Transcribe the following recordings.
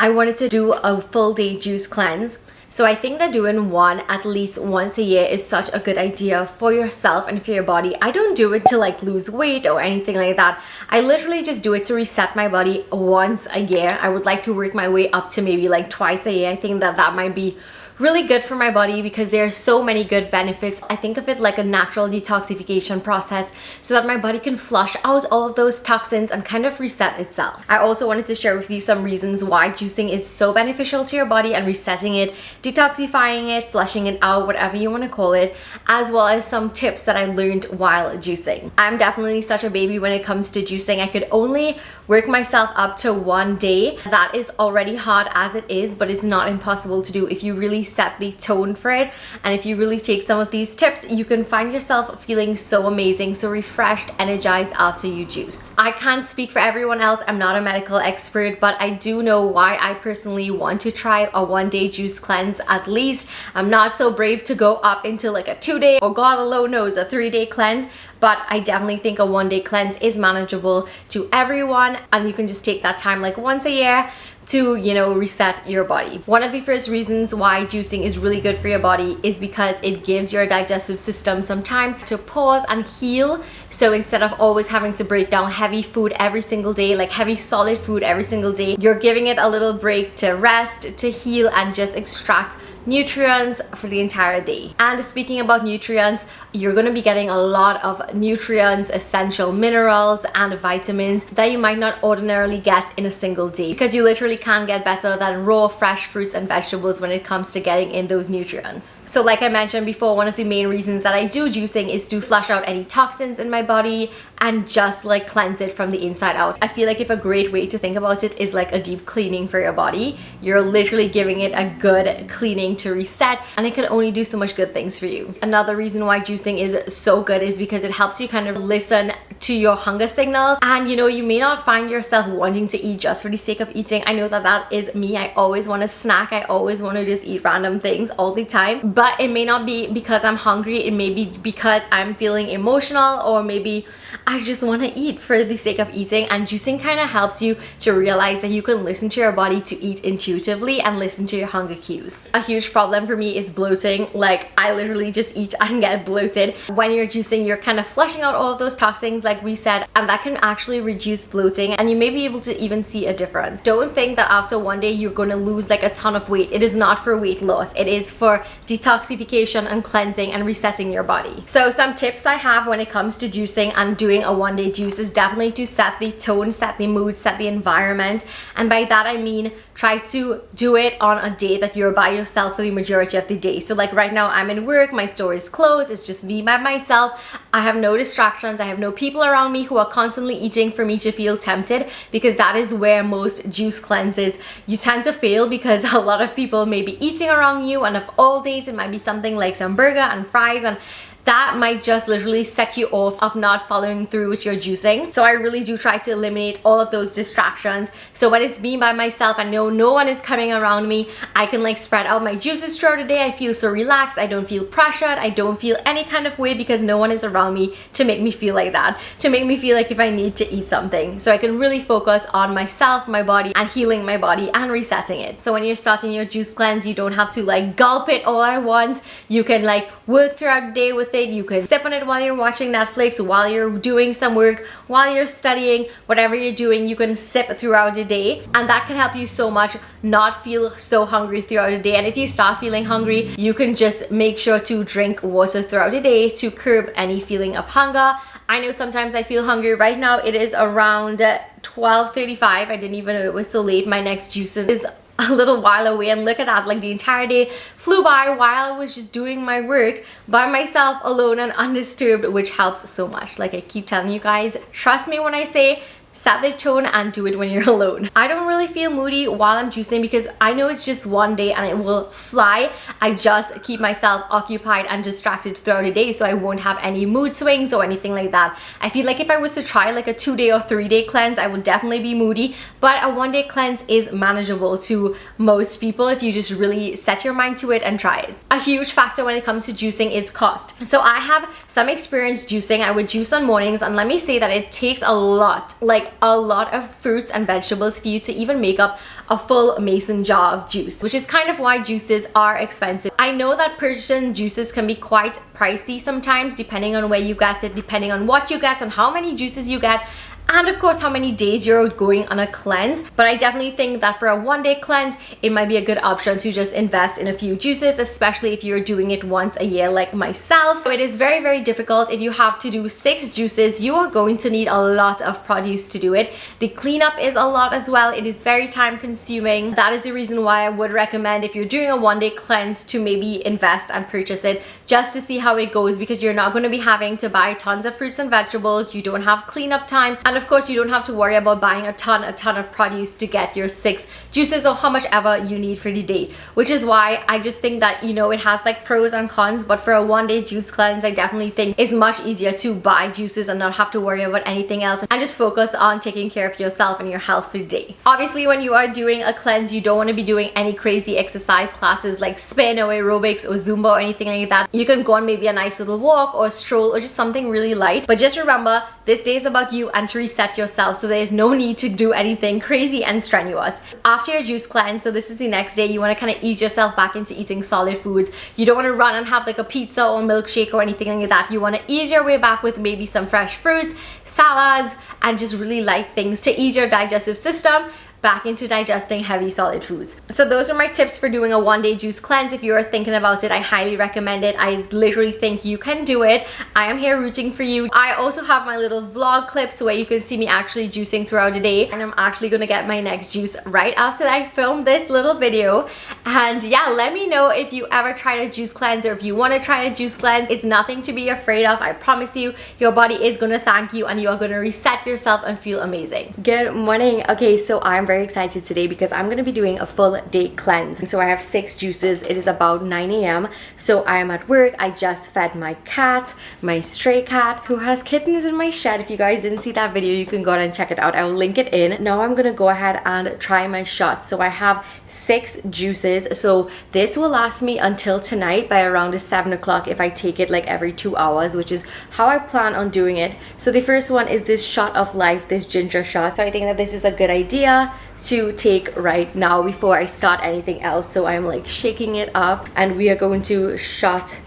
I wanted to do a full day juice cleanse. So I think that doing one at least once a year is such a good idea for yourself and for your body. I don't do it to like lose weight or anything like that. I literally just do it to reset my body once a year. I would like to work my way up to maybe like twice a year. I think that that might be really good for my body because there are so many good benefits. I think of it like a natural detoxification process so that my body can flush out all of those toxins and kind of reset itself. I also wanted to share with you some reasons why juicing is so beneficial to your body and resetting it, detoxifying it, flushing it out, whatever you want to call it, as well as some tips that I learned while juicing. I'm definitely such a baby when it comes to juicing. I could only work myself up to one day. That is already hard as it is, but it's not impossible to do if you really set the tone for it. And if you really take some of these tips, you can find yourself feeling so amazing, so refreshed, energized after you juice. I can't speak for everyone else. I'm not a medical expert, but I do know why I personally want to try a one-day juice cleanse at least. I'm not so brave to go up into like a 2-day or God alone knows a 3-day cleanse, but I definitely think a one-day cleanse is manageable to everyone, and you can just take that time like once a year to, you know, reset your body. One of the first reasons why juicing is really good for your body is because it gives your digestive system some time to pause and heal. So instead of always having to break down heavy food every single day, like heavy solid food every single day, you're giving it a little break to rest, to heal, and just extract nutrients for the entire day. And speaking about nutrients, you're going to be getting a lot of nutrients, essential minerals and vitamins that you might not ordinarily get in a single day, because you literally can't get better than raw fresh fruits and vegetables when it comes to getting in those nutrients. So like I mentioned before, one of the main reasons that I do juicing is to flush out any toxins in my body and just like cleanse it from the inside out. I feel like if a great way to think about it is like a deep cleaning for your body, you're literally giving it a good cleaning to reset, and it can only do so much good things for you. Another reason why juicing is so good is because it helps you kind of listen to your hunger signals. And you know, you may not find yourself wanting to eat just for the sake of eating. I know that that is me. I always want to snack. I always want to just eat random things all the time, but it may not be because I'm hungry. It may be because I'm feeling emotional, or maybe I just want to eat for the sake of eating. And juicing kind of helps you to realize that you can listen to your body to eat intuitively and listen to your hunger cues. A huge problem for me is bloating. Like, I literally just eat and get bloated. When you're juicing, you're kind of flushing out all of those toxins like we said, and that can actually reduce bloating, and you may be able to even see a difference. Don't think that after one day you're going to lose like a ton of weight. It is not for weight loss. It is for detoxification and cleansing and resetting your body. So some tips I have when it comes to juicing and doing a one-day juice is definitely to set the tone, set the mood, set the environment. And by that I mean try to do it on a day that you're by yourself for the majority of the day. So like right now I'm in work, my store is closed, it's just me by myself. I have no distractions, I have no people around me who are constantly eating for me to feel tempted, because that is where most juice cleanses you tend to fail, because a lot of people may be eating around you, and of all days it might be something like some burger and fries, and that might just literally set you off of not following through with your juicing. So I really do try to eliminate all of those distractions. So when it's me by myself and no one is coming around me, I can like spread out my juices throughout the day. I feel so relaxed. I don't feel pressured. I don't feel any kind of way because no one is around me to make me feel like that, to make me feel like if I need to eat something. So I can really focus on myself, my body, and healing my body and resetting it. So when you're starting your juice cleanse, you don't have to like gulp it all at once. You can like work throughout the day with it. You can sip on it while you're watching Netflix, while you're doing some work, while you're studying, whatever you're doing, you can sip throughout the day, and that can help you so much not feel so hungry throughout the day. And if you start feeling hungry, you can just make sure to drink water throughout the day to curb any feeling of hunger. I know sometimes I feel hungry. Right now it is around 12:35. I didn't even know it was so late. My next juice is a little while away, and look at that, like the entire day flew by while I was just doing my work by myself, alone and undisturbed, which helps so much. Like I keep telling you guys, trust me when I say set the tone and do it when you're alone. I don't really feel moody while I'm juicing because I know it's just one day and it will fly. I just keep myself occupied and distracted throughout the day so I won't have any mood swings or anything like that. I feel like if I was to try like a 2-day or 3-day cleanse, I would definitely be moody, but a 1-day cleanse is manageable to most people if you just really set your mind to it and try it. A huge factor when it comes to juicing is cost. So I have some experience juicing. I would juice on mornings, and let me say that it takes a lot. Like like a lot of fruits and vegetables for you to even make up a full mason jar of juice, which is kind of why juices are expensive. I know that purchasing juices can be quite pricey sometimes, depending on where you get it, depending on what you get and how many juices you get, and of course how many days you're going on a cleanse. But I definitely think that for a 1-day cleanse, it might be a good option to just invest in a few juices, especially if you're doing it once a year like myself. So it is very, very difficult. If you have to do 6 juices, you are going to need a lot of produce to do it. The cleanup is a lot as well. It is very time consuming. That is the reason why I would recommend, if you're doing a 1-day cleanse, to maybe invest and purchase it just to see how it goes, because you're not going to be having to buy tons of fruits and vegetables. You don't have cleanup time, and of course you don't have to worry about buying a ton of produce to get your 6 juices or how much ever you need for the day, which is why I just think that, you know, it has like pros and cons. But for a 1-day juice cleanse, I definitely think it's much easier to buy juices and not have to worry about anything else, and just focus on taking care of yourself and your health for the day. Obviously, when you are doing a cleanse, you don't want to be doing any crazy exercise classes like spin or aerobics or Zumba or anything like that. You can go on maybe a nice little walk or a stroll or just something really light. But just remember, this day is about you and to reset yourself, so there's no need to do anything crazy and strenuous. After your juice cleanse, so this is the next day, you want to kind of ease yourself back into eating solid foods. You don't want to run and have like a pizza or milkshake or anything like that. You want to ease your way back with maybe some fresh fruits, salads, and just really light things to ease your digestive system back into digesting heavy solid foods. So those are my tips for doing a 1-day juice cleanse. If you are thinking about it, I highly recommend it. I literally think you can do it. I am here rooting for you. I also have my little vlog clips where you can see me actually juicing throughout the day, and I'm actually gonna get my next juice right after I film this little video. And yeah, let me know if you ever tried a juice cleanse, or if you want to try a juice cleanse. It's nothing to be afraid of. I promise you, your body is gonna thank you and you are gonna reset yourself and feel amazing. Good morning. Okay, so I'm very excited today because I'm going to be doing a full day cleanse. So I have 6 juices. It is about 9 a.m. So I am at work. I just fed my cat, my stray cat, who has kittens in my shed. If you guys didn't see that video, you can go and check it out. I will link it in. Now I'm going to go ahead and try my shots. So I have 6 juices. So this will last me until tonight by around 7 o'clock if I take it like every 2 hours, which is how I plan on doing it. So the first one is this shot of life, this ginger shot. So I think that this is a good idea to take right now before I start anything else. So I'm like shaking it up, and we are going to shot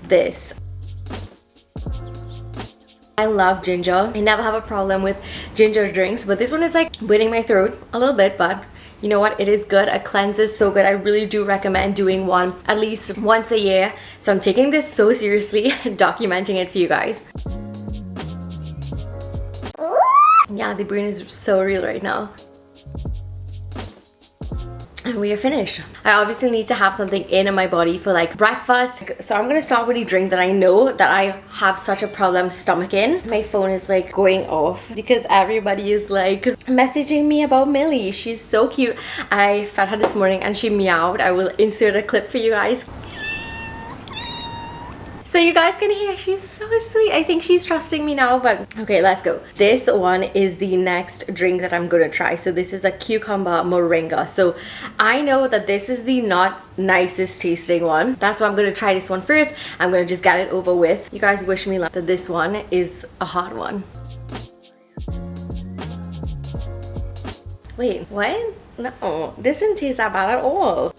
this. I love ginger. I never have a problem with ginger drinks, but this one is like burning my throat a little bit, but you know what, it is good. A cleanse is so good. I really do recommend doing one at least once a year. So I'm taking this so seriously, documenting it for you guys. Yeah, the burn is so real right now. And we are finished. I obviously need to have something in my body for like breakfast. So I'm gonna start with a drink that I know that I have such a problem stomaching. My phone is like going off because everybody is like messaging me about Millie. She's so cute. I fed her this morning and she meowed. I will insert a clip for you guys, so you guys can hear. She's so sweet. I think she's trusting me now, but okay, let's go. This one is the next drink that I'm gonna try. So this is a cucumber moringa. So I know that this is the not nicest tasting one. That's why I'm gonna try this one first. I'm gonna just get it over with. You guys wish me luck that this one is a hard one. Wait, what? No, this didn't taste that bad at all.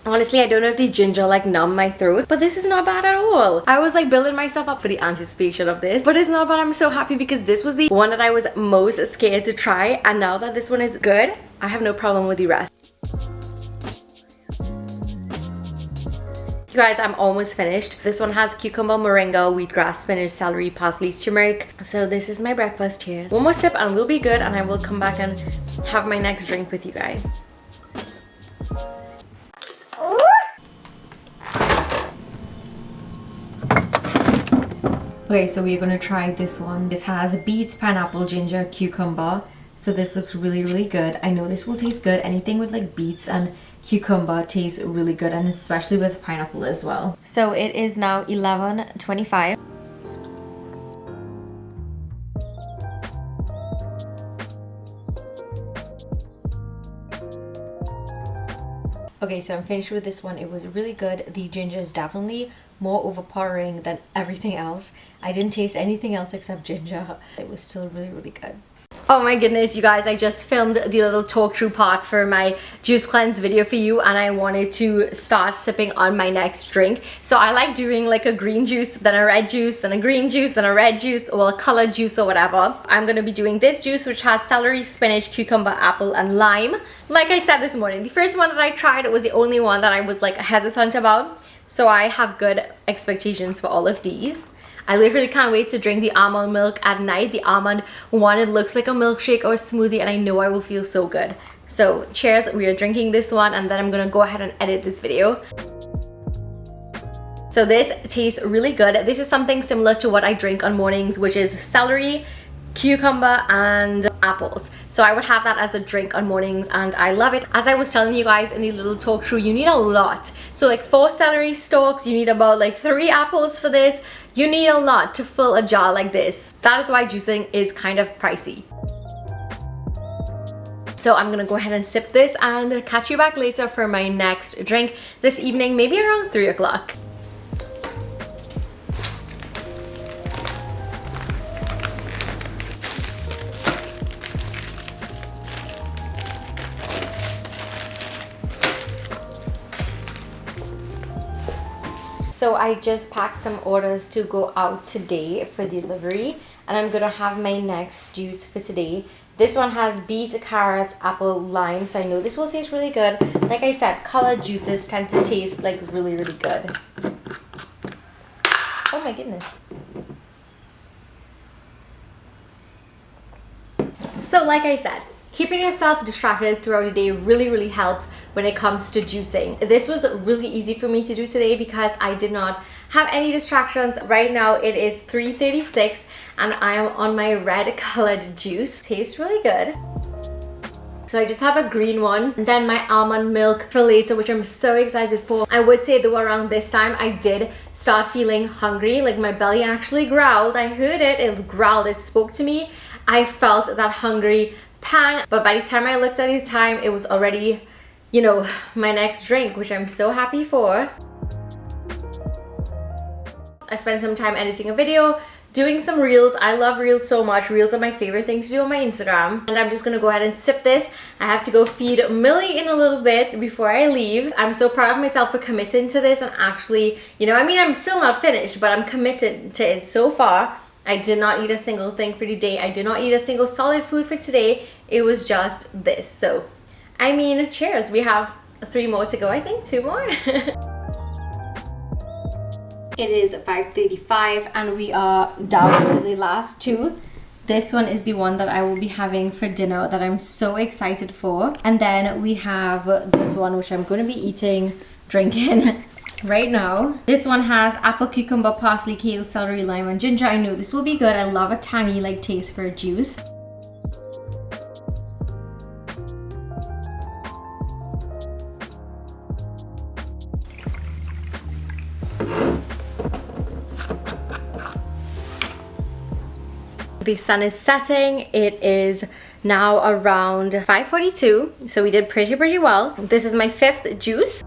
Honestly, I don't know if the ginger like numb my throat, but this is not bad at all. I was like building myself up for the anticipation of this, but it's not bad. I'm so happy because this was the one that I was most scared to try, and now that this one is good, I have no problem with the rest. You guys, I'm almost finished. This one has cucumber, moringa, wheatgrass, spinach, celery, parsley, turmeric. So this is my breakfast here. One more sip and we'll be good, and I will come back and have my next drink with you guys. Okay, so we're gonna try this one. This has beets, pineapple, ginger, cucumber. So this looks really, really good. I know this will taste good. Anything with like beets and cucumber tastes really good, and especially with pineapple as well. So it is now 11:25. Okay, so I'm finished with this one. It was really good. The ginger is definitely more overpowering than everything else. I didn't taste anything else except ginger. It was still really, really good. Oh my goodness, you guys, I just filmed the little talk through part for my juice cleanse video for you, and I wanted to start sipping on my next drink. So I like doing like a green juice, then a red juice, then a green juice, then a red juice, or a colored juice or whatever. I'm gonna be doing this juice, which has celery, spinach, cucumber, apple, and lime. Like I said this morning, the first one that I tried was the only one that I was like hesitant about. So I have good expectations for all of these. I literally can't wait to drink the almond milk at night. The almond one, it looks like a milkshake or a smoothie, and I know I will feel so good. So cheers, we are drinking this one, and then I'm gonna go ahead and edit this video. So this tastes really good. This is something similar to what I drink on mornings, which is celery, cucumber, and apples. So I would have that as a drink on mornings, and I love it. As I was telling you guys in the little talk through, you need a lot. So like 4 celery stalks, you need about like 3 apples for this. You need a lot to fill a jar like this. That is why juicing is kind of pricey. So I'm gonna go ahead and sip this and catch you back later for my next drink this evening, maybe around 3 o'clock. So I just packed some orders to go out today for delivery, and I'm gonna have my next juice for today. This one has beets, carrots, apple, lime, so I know this will taste really good. Like I said, colored juices tend to taste like really, really good. Oh my goodness. So like I said, keeping yourself distracted throughout the day really, really helps when it comes to juicing. This was really easy for me to do today because I did not have any distractions. Right now it is 3:36 and I am on my red colored juice. Tastes really good. So I just have a green one, and then my almond milk for later, which I'm so excited for. I would say though around this time I did start feeling hungry, like my belly actually growled. I heard it, it growled, it spoke to me. I felt that hungry pang, but by the time I looked at the time, it was already, you know, my next drink, which I'm so happy for. I spent some time editing a video, doing some reels. I love reels so much. Reels are my favorite thing to do on my Instagram. And I'm just gonna go ahead and sip this. I have to go feed Millie in a little bit before I leave. I'm so proud of myself for committing to this and actually, you know, I mean, I'm still not finished, but I'm committed to it so far. I did not eat a single thing for the day. I did not eat a single solid food for today. It was just this. So, I mean, cheers. We have 3 more to go, I think, 2 more. It is 5:35 and we are down to the last 2. This one is the one that I will be having for dinner that I'm so excited for. And then we have this one, which I'm going to be eating, drinking right now. This one has apple, cucumber, parsley, kale, celery, lime, and ginger. I know this will be good. I love a tangy like taste for a juice. The sun is setting. It is now around 5:42, so we did pretty well. This is my 5th juice.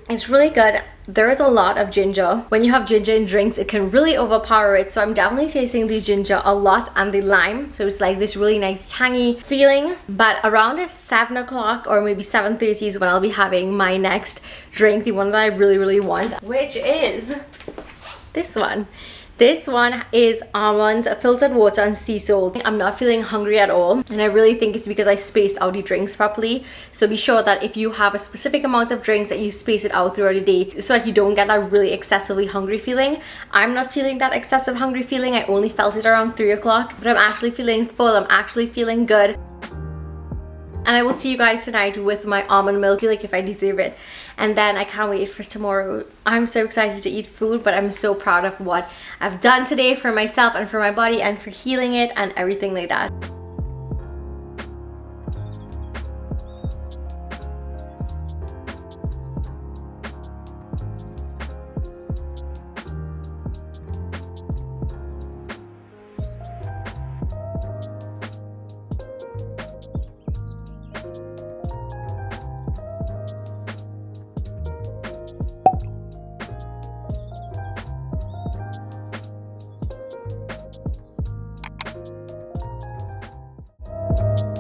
It's really good. There is a lot of ginger. When you have ginger in drinks, it can really overpower it. So I'm definitely tasting the ginger a lot and the lime. So it's like this really nice tangy feeling. But around 7 o'clock or maybe 7:30 is when I'll be having my next drink, the one that I really want, which is this one. This one is almond, filtered water, and sea salt. I'm not feeling hungry at all, and I really think it's because I spaced out the drinks properly. So be sure that if you have a specific amount of drinks, that you space it out throughout the day so that you don't get that really excessively hungry feeling. I'm not feeling that excessive hungry feeling. I only felt it around 3 o'clock, but I'm actually feeling full. I'm actually feeling good. And I will see you guys tonight with my almond milk. I feel like if I deserve it. And then I can't wait for tomorrow. I'm so excited to eat food, but I'm so proud of what I've done today for myself and for my body and for healing it and everything like that. you.